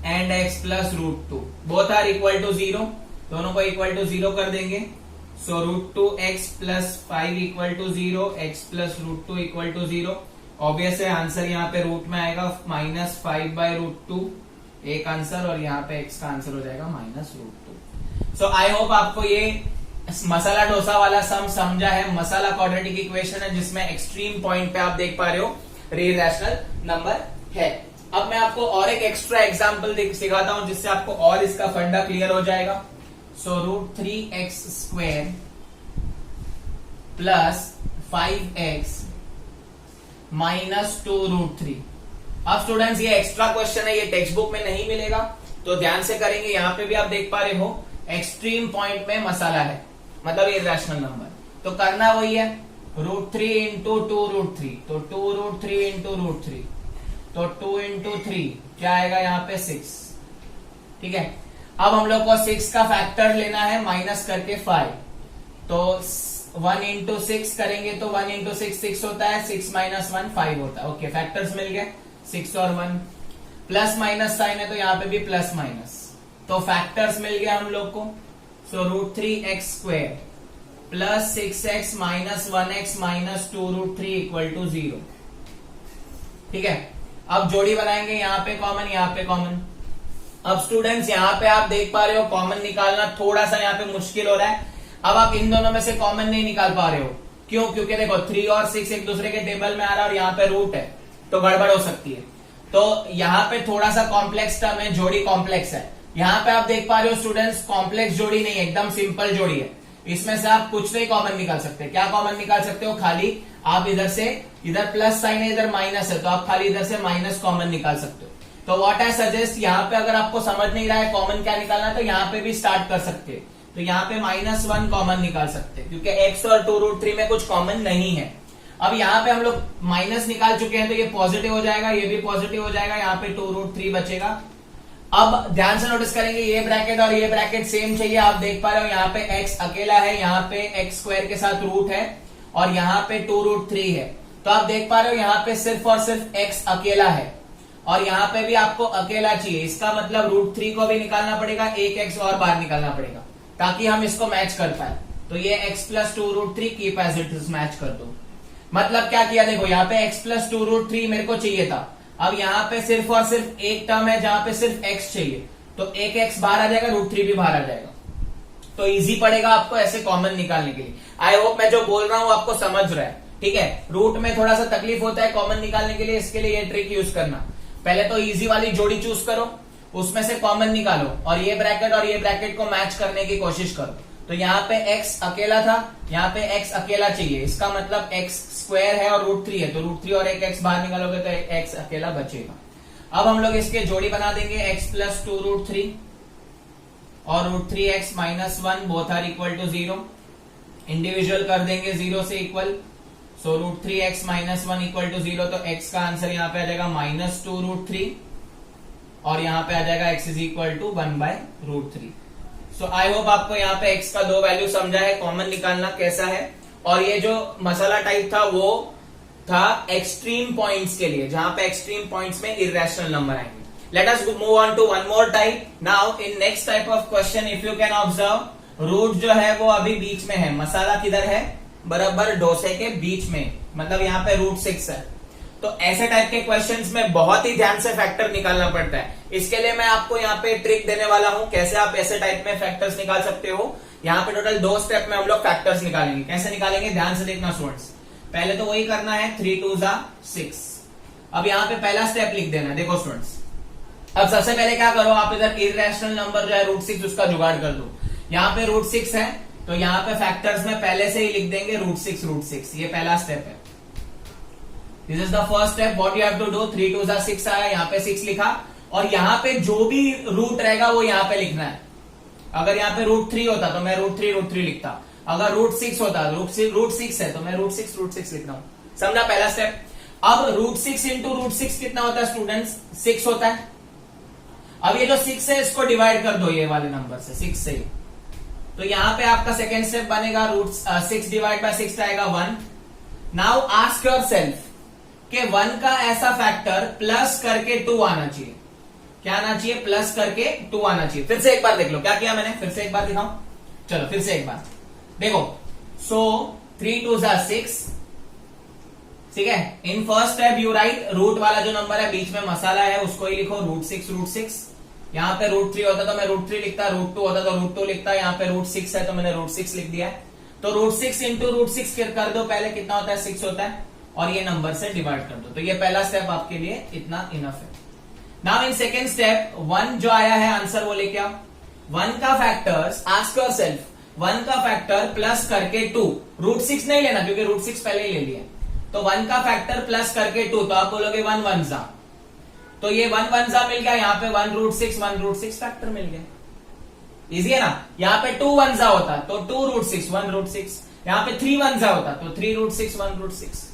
and x plus √2 both are equal to 0. दोनों को इक्वल टू 0 कर देंगे. So √2x plus 5 equal to 0, x plus √2 equal to 0. Obvious है आंसर यहाँ पे रूट में आएगा -5/√2 एक आंसर, और यहाँ पे x का आंसर हो जाएगा -√2. सो आई होप आपको ये मसाला डोसा वाला सम समझा है. मसाला क्वाड्रेटिक इक्वेशन है जिसमें एक्सट्रीम पॉइंट पे आप देख पा रहे हो इररेशनल नंबर है. अब मैं आपको और एक एक्स्ट्रा एग्जांपल सिखाता हूं, जिससे आपको और इसका फंडा क्लियर हो जाएगा. सो √3x² प्लस 5x माइनस 2√3. अब स्टूडेंट्स ये एक्स्ट्रा क्वेश्चन है, ये टेक्स्ट बुक में नहीं मिलेगा, तो ध्यान से करेंगे. यहाँ पे भी आप देख पा रहे हो एक्सट्रीम पॉइंट में मसाला है, मतलब इररेशनल नंबर. तो करना वही है, √3 इंटू 2√3, तो 2√3 इंटू √3, तो 2 इंटू 3 क्या आएगा यहाँ पे 6। ठीक है, अब हम लोग को 6 का फैक्टर लेना है माइनस करके 5, तो 1 इंटू 6 करेंगे तो 1 इंटू 6 होता है, 6 माइनस 1 5 होता है। ओके, फैक्टर्स मिल गए 6 और 1, प्लस माइनस साइन है तो यहाँ पे भी प्लस माइनस, तो फैक्टर्स मिल गया हम लोग को। So √3x² plus 6x minus 1x minus 2√3 equal to 0। ठीक है, अब जोड़ी बनाएंगे, यहाँ पे कॉमन, यहाँ पे कॉमन। अब स्टूडेंट्स यहाँ पे आप देख पा रहे हो कॉमन निकालना थोड़ा सा यहाँ पे मुश्किल हो रहा है। अब आप इन दोनों में से कॉमन नहीं निकाल पा रहे हो, क्यों? क्योंकि देखो 3 और 6 एक दूसरे के टेबल में आ रहा है और यहाँ पे रूट है, तो गड़बड़ हो सकती है। तो यहाँ पे थोड़ा सा कॉम्प्लेक्स टर्म है, जोड़ी कॉम्प्लेक्स है। यहाँ पे आप देख पा रहे हो स्टूडेंट्स, कॉम्प्लेक्स जोड़ी नहीं है, एकदम सिंपल जोड़ी है। इसमें से आप कुछ नहीं कॉमन निकाल सकते। क्या कॉमन निकाल सकते हो? खाली आप इधर से, इधर प्लस साइन है, इधर माइनस है, तो आप खाली इधर से माइनस कॉमन निकाल सकते हो। तो व्हाट आई सजेस्ट, यहाँ पे अगर आपको समझ नहीं रहा है कॉमन क्या निकालना, तो यहाँ पे भी स्टार्ट कर सकते हैं। तो यहाँ पे -1 कॉमन निकाल सकते हैं, क्योंकि x और 2√3 में कुछ कॉमन नहीं है। अब यहाँ पे हम लोग माइनस निकाल चुके हैं, तो ये पॉजिटिव हो जाएगा, ये भी पॉजिटिव हो जाएगा, यहाँ पे 2√3 बचेगा। अब ध्यान से नोटिस करेंगे, ये ब्रैकेट और ये ब्रैकेट सेम चाहिए। आप देख पा रहे हो यहाँ पे x अकेला है, यहाँ पे x² के साथ रूट है, और यहाँ पे 2√3 है। तो आप देख पा रहे हो यहाँ पे सिर्फ और सिर्फ x अकेला है, और यहाँ पे भी आपको अकेला चाहिए। इसका मतलब √3 को भी निकालना पड़ेगा, एक x और बाहर निकालना पड़ेगा, ताकि हम इसको मैच कर पाए। तो ये x प्लस 2√3 keep as it is, match कर दो। मतलब क्या किया, देखो यहाँ पे x प्लस 2√3 मेरे को चाहिए था। अब यहाँ पे सिर्फ और सिर्फ एक टर्म है जहां पे सिर्फ x चाहिए, तो एक x बाहर आ जाएगा, √3 भी बाहर आ जाएगा। तो इजी पड़ेगा आपको ऐसे कॉमन निकालने के लिए। आई होप मैं जो बोल रहा हूं आपको समझ रहा है। ठीक है, रूट में थोड़ा सा तकलीफ होता है कॉमन निकालने के लिए, इसके लिए ये ट्रिक यूज करना। पहले तो इजी वाली जोड़ी चूज करो, उसमें से कॉमन निकालो, और ये ब्रैकेट को मैच करने की कोशिश करो। तो यहाँ पे x अकेला था, यहाँ पे x अकेला चाहिए, इसका मतलब x² है और √3 है, तो √3 और एक x बाहर निकालोगे तो x अकेला बचेगा। अब हम लोग इसके जोड़ी बना देंगे, x प्लस 2√3 और √3x minus 1 both are equal to 0। Individual कर देंगे 0 से equal, so √3x minus 1 equal to 0, तो x का आंसर यहाँ पे आ जाएगा -2√3, और यहाँ पे आ जाएगा x is equal to 1/√3। So I hope आपको यहाँ पे x का 2 वैल्यू समझा है, कॉमन निकालना कैसा है। और ये जो मसाला टाइप था वो था एक्सट्रीम पॉइंट्स के लिए, जहां पे एक्सट्रीम पॉइंट्स में इरेशनल नंबर आएंगे। Let us move on to one more type. Now in next type of question if you can observe, root जो है वो अभी बीच में है, मसाला किधर है? बराबर डोसे के बीच में, मतलब यहाँ पे √6 है। तो ऐसे टाइप के क्वेश्चंस में बहुत ही ध्यान से फैक्टर निकालना पड़ता है। इसके लिए मैं आपको यहाँ पे ट्रिक देने वाला हूं, कैसे आप ऐसे टाइप में फैक्टर्स निकाल सकते हो। यहाँ पे टोटल 2 स्टेप में हम लोग फैक्टर्स निकालेंगे। कैसे निकालेंगे, ध्यान से देखना स्टूडेंट्स। पहले तो वही करना है, 3 2 6। अब यहाँ पे पहला स्टेप लिख देना है। देखो स्टूडेंट्स, अब सबसे पहले क्या करो, आप इधर इरेशनल नंबर जो है √6 उसका जुगाड़ कर दो। यहाँ पे √6 है, तो यहाँ पे फैक्टर्स में पहले से ही लिख देंगे √6। ये पहला स्टेप है। This is the first step, what you have to do. 3 2 6 आया, यहाँ पे 6 लिखा, और यहाँ पे जो भी रूट रहेगा वो यहाँ पे लिखना है। अगर यहाँ पे √3 होता तो मैं √3 लिखता, अगर √6 होता, √6 है तो मैं √6 लिख रहा हूं। समझा पहला स्टेप। अब √6 इंटू √6 कितना होता है स्टूडेंट्स? 6 होता है। अब ये जो 6 है इसको डिवाइड कर दो ये वाले नंबर से, 6 से। तो यहाँ पे आपका सेकेंड स्टेप बनेगा, √6 डिवाइड बाय 6 आएगा 1। नाउ आस्क योर सेल्फ कि 1 का ऐसा फैक्टर प्लस करके 2 आना चाहिए। क्या आना चाहिए? प्लस करके 2 आना चाहिए। फिर से एक बार देख लो क्या किया मैंने, फिर से एक बार दिखाऊं। चलो फिर से एक बार देखो। सो 3 2 6, ठीक है। In first step you write, root वाला जो नंबर है बीच में मसाला है उसको ही लिखो, √6। यहाँ पे √3 होता तो मैं √3 लिखता, √2 होता तो √2 लिखता, यहाँ पे √6 है तो मैंने √6 लिख दिया। तो √6 इंटू √6 कर दो, पहले कितना होता है? 6 होता है, और ये नंबर से डिवाइड कर दो। तो ये पहला स्टेप आपके लिए इतना इनफ है। नाउ इन सेकेंड स्टेप 1 जो आया है आंसर वो लेके आओ। 1 का फैक्टर्स, आस्क योरसेल्फ, 1 का फैक्टर प्लस करके 2, √6 नहीं लेना क्योंकि √6 पहले ही ले लिया। तो 1 का फैक्टर प्लस करके 2, तो आप बोलोगे 1 1 जा, तो ये 1 1 जा मिल गया। यहाँ पे 1 √6 फैक्टर मिल गया। इजी है ना। यहाँ पे 2 1 जा होता तो 2 √6 1 √6। यहाँ पे 3 वन सा होता तो 3√6 1√6।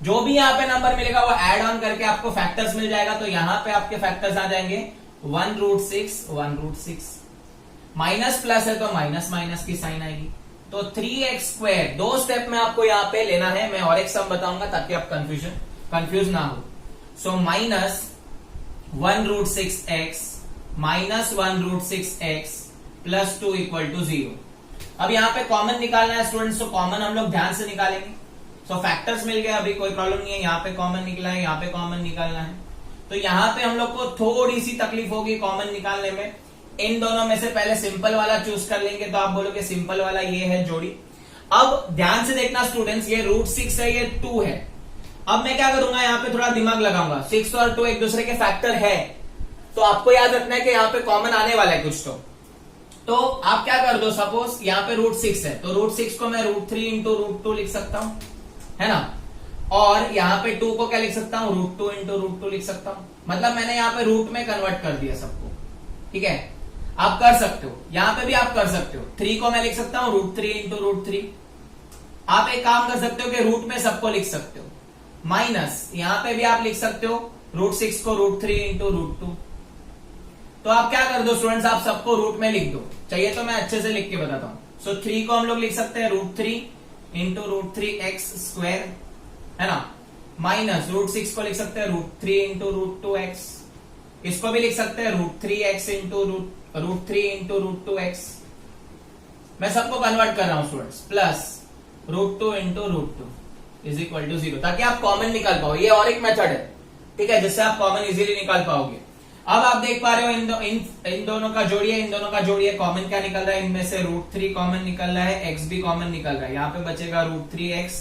जो भी यहाँ पे नंबर मिलेगा वो ऐड ऑन करके आपको फैक्टर्स मिल जाएगा। तो यहाँ पे आपके फैक्टर्स आ जाएंगे 1√6 1√6, माइनस प्लस है तो माइनस माइनस की साइन आएगी। तो 3x², 2 स्टेप में आपको यहाँ पे लेना है। मैं और एक सम बताऊंगा ताकि आप कंफ्यूज ना हो। So minus 1√6x minus 1√6x plus 2 equal to 0। अब यहाँ पे कॉमन निकालना है स्टूडेंट्स, तो कॉमन हम लोग ध्यान से निकालेंगे। सो फैक्टर्स मिल गए, अभी कोई प्रॉब्लम नहीं है। यहाँ पे कॉमन निकला है, यहाँ पे कॉमन निकालना है। तो यहाँ पे हम लोग को थोड़ी सी तकलीफ होगी कॉमन निकालने में। इन दोनों में से पहले सिंपल वाला चूज कर लेंगे, तो आप बोलोगे सिंपल वाला ये है जोड़ी। अब ध्यान से देखना स्टूडेंट्स, ये √6 है, ये 2 है। अब मैं क्या करूंगा, यहाँ पे थोड़ा दिमाग लगाऊंगा। 6 और 2 एक दूसरे के फैक्टर है, तो आपको याद रखना है कि यहाँ पे कॉमन आने वाला है कुछ। तो आप क्या कर दो, सपोज यहाँ पे √6 है, तो √6 को मैं √3 इंटू √2 लिख सकता हूं, है ना। और यहाँ पे 2 को क्या लिख सकता हूँ, √2 इंटू √2 लिख सकता हूँ। मतलब मैंने यहाँ पे रूट में कन्वर्ट कर दिया सबको, ठीक है। आप कर सकते हो, यहाँ पे भी आप कर सकते हो। 3 को मैं लिख सकता हूँ √3 इंटू √3। आप एक काम कर सकते हो कि रूट में सबको लिख सकते हो। माइनस यहाँ पे भी आप लिख सकते हो √6 को √3 इंटू √2। तो आप क्या कर दो स्टूडेंट्स, आप सबको रूट में लिख दो। चाहिए तो मैं अच्छे से लिख के बताता हूँ। सो 3 को हम लोग लिख सकते हैं √3 इंटू √3x², है ना। माइनस √6 को लिख सकते हैं √3 इंटू √2x। इसको भी लिख सकते हैं √3x इंटू √3 इंटू √2x। मैं सबको कन्वर्ट कर रहा हूं students. Plus √2 into √2 is equal to 0, ताकि आप कॉमन निकाल पाओ। ये और एक मेथड है, ठीक है, जिससे आप कॉमन इजीली निकाल पाओगे। अब आप देख पा रहे हो इन दोनों का जोड़ी है, इन दोनों का जोड़ी है। कॉमन क्या निकल रहा है, इनमें से √3 कॉमन निकल रहा है, x भी कॉमन निकल रहा है। यहाँ पे बचेगा √3x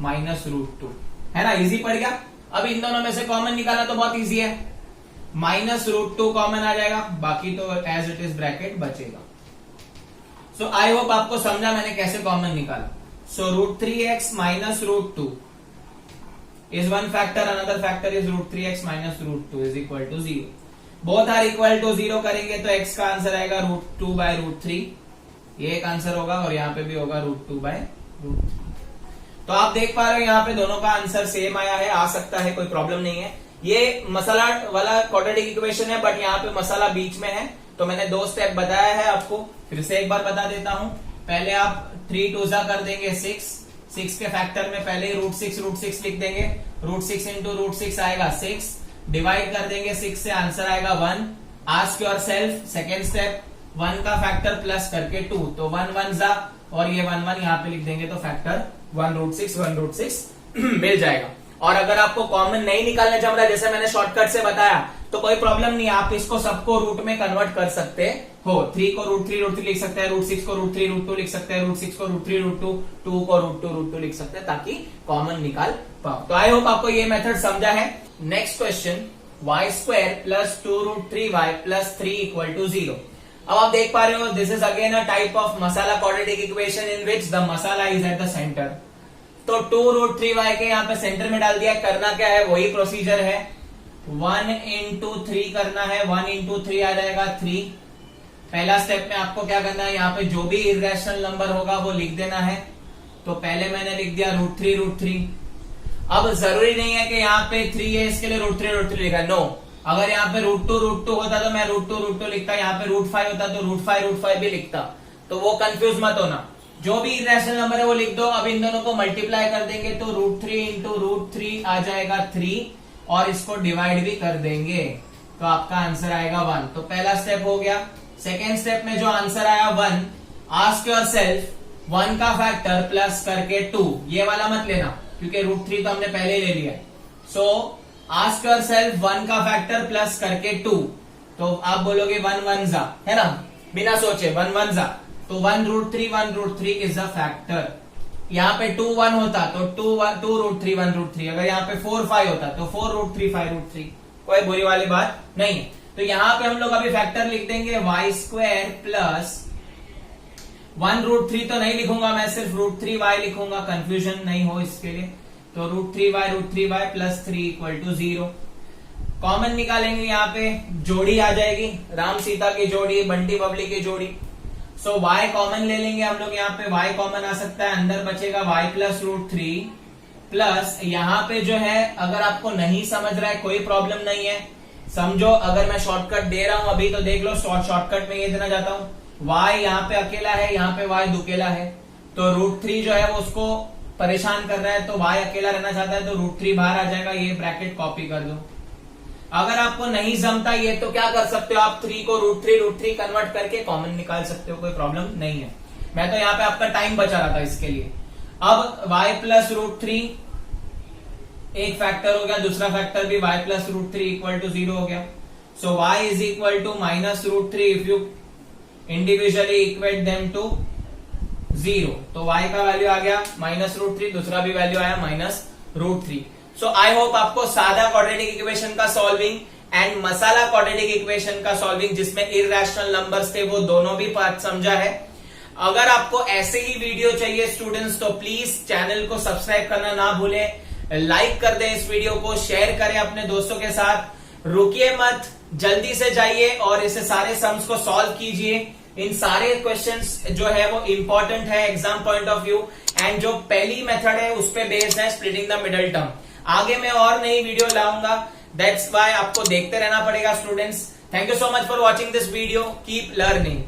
माइनस √2, है ना। इजी पड़ गया। अब इन दोनों में से कॉमन निकालना तो बहुत इजी है। माइनस √2 कॉमन आ जाएगा, बाकी तो एज इट इज ब्रैकेट बचेगा। सो आई होप आपको समझा मैंने कैसे कॉमन निकाला। सो √3x minus √2 is one factor, another factor is √3x minus √2 is equal to 0. Both are equal to 0 करेंगे तो x का आंसर आएगा √2/√3। ये एक आंसर होगा, और यहाँ पे भी होगा √2/√3। तो आप देख पा रहे हो यहाँ पे दोनों का आंसर सेम आया है, आ सकता है, कोई प्रॉब्लम नहीं है। ये मसाला वाला क्वाड्रेटिक इक्वेशन है, बट यहाँ पे मसाला बीच में है। तो मैंने 2 स्टेप बताया है आपको, फिर से एक बार बता देता हूँ। पहले आप 3 2 कर देंगे 6 के फैक्टर में पहले √6 लिख देंगे। √6 इंटू √6 आएगा 6, डिवाइड कर देंगे 6 से, आंसर आएगा 1। Ask your self, second step, 1 का फैक्टर प्लस करके 2, तो 1 1 जा, और ये 1 1 यहाँ पे लिख देंगे, तो फैक्टर 1√6 मिल जाएगा। और अगर आपको कॉमन नहीं निकालना चाह रहा, जैसे मैंने शॉर्टकट से बताया, तो कोई प्रॉब्लम नहीं, आप इसको सबको रूट में कन्वर्ट कर सकते हो। 3 को √3 लिख सकते हैं, √6 को √3 लिख सकते हैं, √6 को √3 2 को √2 लिख सकते हैं, ताकि कॉमन निकाल पाओ। तो आई होप आपको ये मेथड समझा है। Next question, y² plus 2√3y plus 3 equal to 0। अब आप देख पा रहे हो, this is again a type of masala quadratic equation in which the masala is at the centre. तो 2√3y के यहाँ पे सेंटर में डाल दिया। करना क्या है, वही प्रोसीजर है, 1 इंटू 3 करना है। 1 इंटू 3 आ जाएगा 3। पहला स्टेप में आपको क्या करना है, यहाँ पे जो भी इरेशनल नंबर होगा वो लिख देना है। तो पहले मैंने लिख दिया √3। अब जरूरी नहीं है कि यहाँ पे 3 है इसके लिए √3 लिखा, नो। अगर यहाँ पे √2 होता तो मैं √2 लिखता, यहाँ पे √5 होता तो √5 भी लिखता। तो वो कंफ्यूज मत होना, जो भी इरेशनल नंबर है वो लिख दो। अब इन दोनों को मल्टीप्लाई कर देंगे तो √3 इंटू √3 आ जाएगा 3, और इसको डिवाइड भी कर देंगे तो आपका आंसर आएगा 1। तो पहला स्टेप हो गया। सेकेंड स्टेप में जो आंसर आया 1, आस्क योर सेल्फ 1 का फैक्टर प्लस करके 2। ये वाला मत लेना, क्योंकि √3 तो हमने पहले ही ले लिया। सो आस्क योर सेल्फ 1 का फैक्टर प्लस करके 2। तो आप बोलोगे 1 1 जा, है ना, बिना सोचे 1 1 जा। तो 1√3 इज अ फैक्टर। यहाँ पे 2 1 होता तो 2√3 1√3। अगर यहाँ पे 4 5 होता तो 4√3 5√3। कोई बुरी वाली बात नहीं है। तो यहाँ पे हम लोग अभी फैक्टर लिख देंगे y² प्लस 1√3 तो नहीं लिखूंगा मैं, सिर्फ √3y लिखूंगा, कंफ्यूजन नहीं हो इसके लिए। तो √3y plus 3 equal to 0। Common निकालेंगे, यहाँ पे जोड़ी आ जाएगी, राम सीता की जोड़ी, बंटी बबली की जोड़ी। सो y कॉमन ले लेंगे हम लोग, यहाँ पे y कॉमन आ सकता है, अंदर बचेगा y plus root three plus यहाँ पे जो है, अगर आपको नहीं समझ रहा है कोई प्रॉब्लम नहीं है, समझो अगर मैं शॉर्टकट दे रहा हूं अभी तो देख लो, शॉर्टकट में ये देना चाहता हूं, y यहाँ पे अकेला है, यहाँ पे y दुकेला है, तो रूट थ्री जो है वो उसको परेशान कर रहा है, तो y अकेला रहना चाहता है, तो रूट थ्री बाहर आ जाएगा, ये ब्रैकेट कॉपी कर दो। अगर आपको नहीं जमता ये तो क्या कर सकते हो आप, थ्री को रूट थ्री कन्वर्ट करके कॉमन निकाल सकते हो, कोई प्रॉब्लम नहीं है। मैं तो यहाँ पे आपका टाइम बचा रहा था इसके लिए। अब y प्लस रूट थ्री एक फैक्टर हो गया, दूसरा फैक्टर भी y plus root three equal to 0 हो गया। So y is equal to minus root three if you individually equate them to 0, तो y का वैल्यू आ गया माइनस रूट थ्री, दूसरा भी वैल्यू आया minus root three. So I hope आपको सादा क्वाड्रेटिक इक्वेशन का solving and masala quadratic equation का सॉल्विंग जिसमें इररेशनल नंबर्स थे वो दोनों भी पार्ट समझा है। अगर आपको ऐसे ही वीडियो चाहिए स्टूडेंट्स तो प्लीज चैनल को सब्सक्राइब करना ना भूलें, लाइक कर दें इस वीडियो को, शेयर करें अपने दोस्तों के साथ, रुकिए मत, जल्दी से जाइए और इसे सारे सम्स को सॉल्व कीजिए। इन सारे क्वेश्चंस जो है वो इंपॉर्टेंट है exam point of view, and जो पहली मेथड है उस पे बेस्ड है स्प्लिटिंग द मिडिल टर्म। आगे मैं और नई वीडियो लाऊंगा, दैट्स व्हाई आपको देखते रहना पड़ेगा students. Thank you so much for watching this video, keep learning.